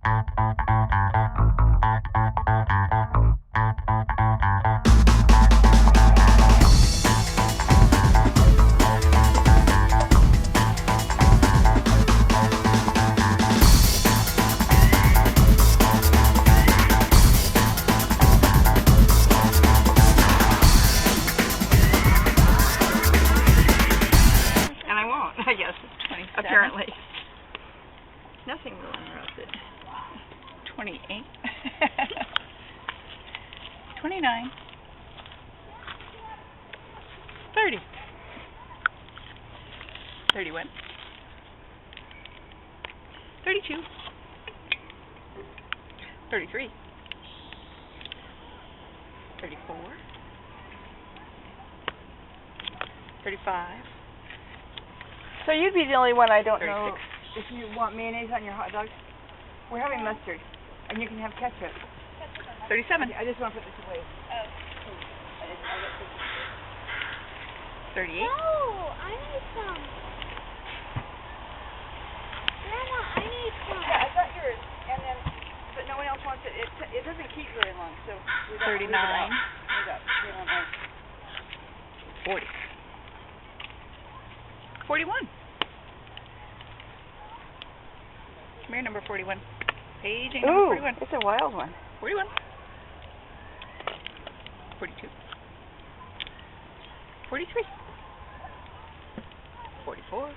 And I won't, I guess. 27. Apparently. Nothing will interrupt it. 28. 29. 30. 31. 32. 33. 34. 35. So you'd be the only one I don't 36. know if you want mayonnaise on your hot dogs. We're having mustard, and you can have ketchup. 37. I just want to put this away. 38. No, I need some. Grandma, I need some. Yeah, I got yours, and then, but no one else wants it. It doesn't keep very long, so we got 39. 40. 41. Come here, number 41. Paging number Ooh, 41. it's a wild one. 41. 42. 43. 44.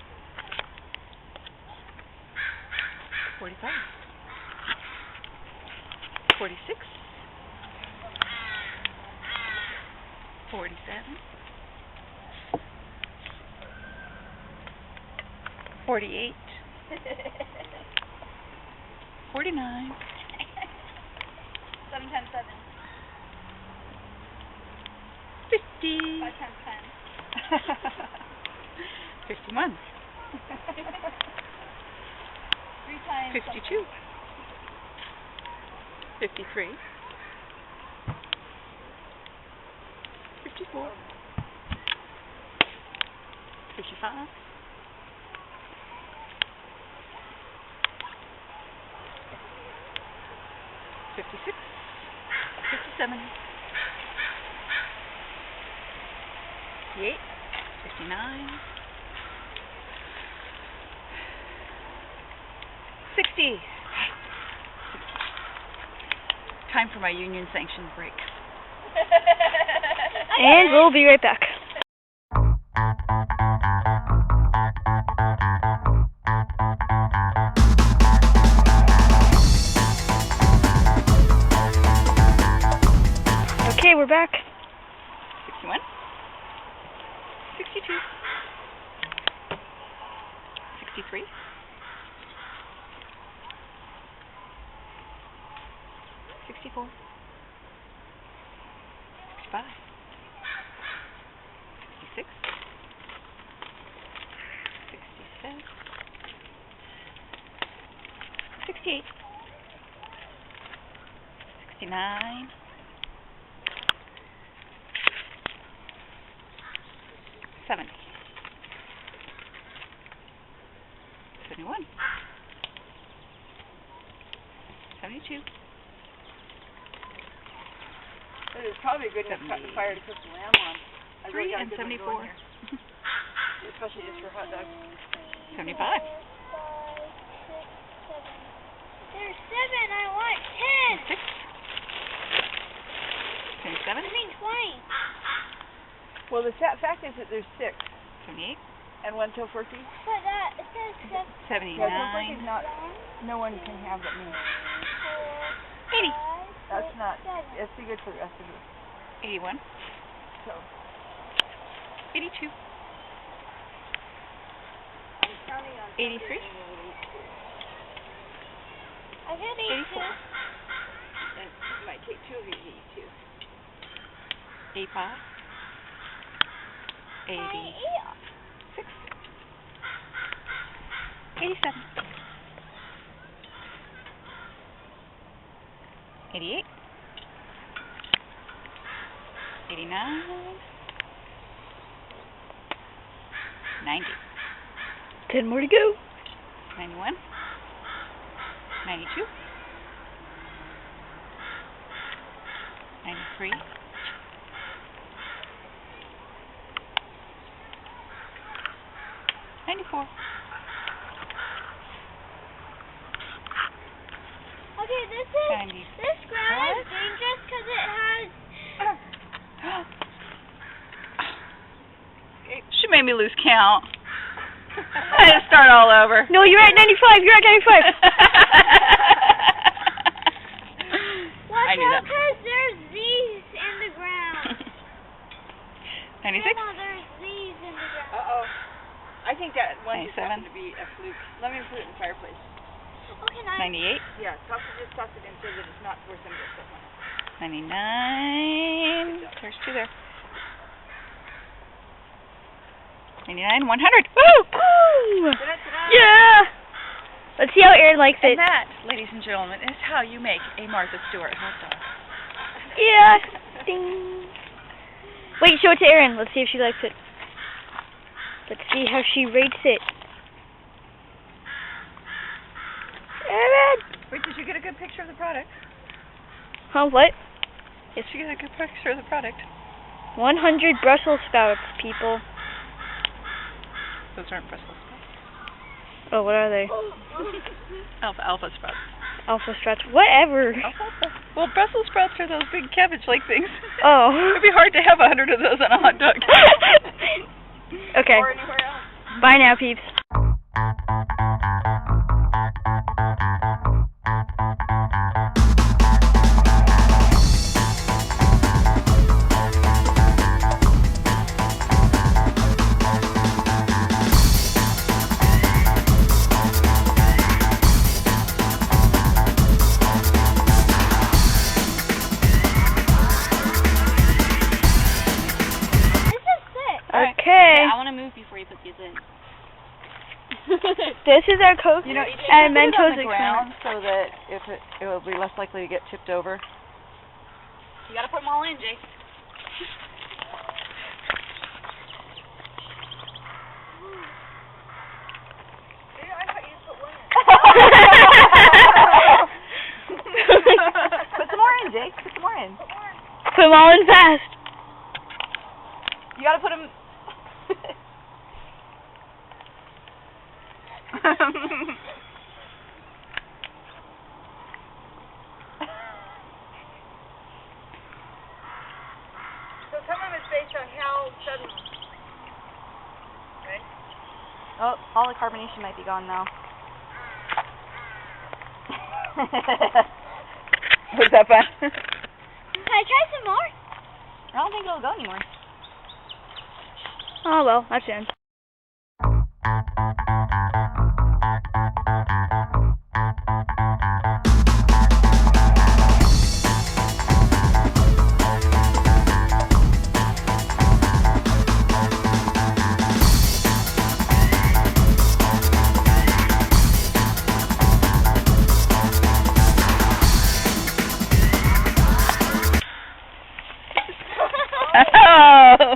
45. 46. 47. 48. 49. 7 times 7. 50. 5 times 51. 10. 3 times 52. 53. 54. 55. 56. 57. 58. 59. 60. Time for my union sanctioned break. And we'll be right back. Okay, we're back. 61. 62. 63. 64. 65. 66. 67. 68. 69. 70. 71. 72. But it's probably good to cut the fire to cook the lamb on. I 3 really got a and good one 74. going here. Especially just for hot dogs. 75. 5, 6, 7. There's 7. I want 10. 6. 27. I mean 20. Well, the fact is that there's 6 78. and 1 tofurkey. But it says 7. 79. Yeah, tofurkey's not. No one can have but me. 80. That's not. It's too good for the rest of us. 81. So. 82. I'm counting on 83. I got 84. And it might take 2 of you to eat too. 85. 86. 87. 88. 89. 90. 10 more to go. 91. 92. Free. $94. Okay, this ground is dangerous because it has. She made me lose count. I had to start all over. No, you're at 95. You're at 95. Watch I knew out, that. because there's Z's in the ground. 96? Grandma, there's Z's in the ground. Uh-oh. I think that one just 97. happened to be a fluke. Let me put it in the fireplace. Okay, 98. Yeah, toss it in so that it's not worth somebody else on it. 99. There's 2 there. 99, 100. Woo! Woo! Ta-da! Yeah. Let's see how Erin likes And it. that, ladies and gentlemen, is how you make a Martha Stewart hot dog. Yeah. Ding. Wait, show it to Erin. Let's see if she likes it. Let's see how she rates it. Erin! Wait, did you get a good picture of the product? Huh, what? Yes, you get a good picture of the product. 100 Brussels sprouts, people. Those aren't Brussels sprouts. Oh, what are they? Alpha sprouts. Alpha sprouts. Whatever. Alfalfa. Well, Brussels sprouts are those big cabbage-like things. Oh. It'd be hard to have 100 of those on a hot dog. Okay. Or anywhere else. Bye now, peeps. Okay. I want to move before you put these in. This is our Coke You know, and put it Mentos on the experiment. ground so that if it will be less likely to get tipped over. You got to put them all in, Jake. Put some more in, Jake. Put some more in. Put them all in fast. You gotta put them. So some of it's based on how sudden. Right? Oh, all the carbonation might be gone now. Was that fun? Can I try some more? I don't think it'll go anymore. Oh well, that's the end. Oh!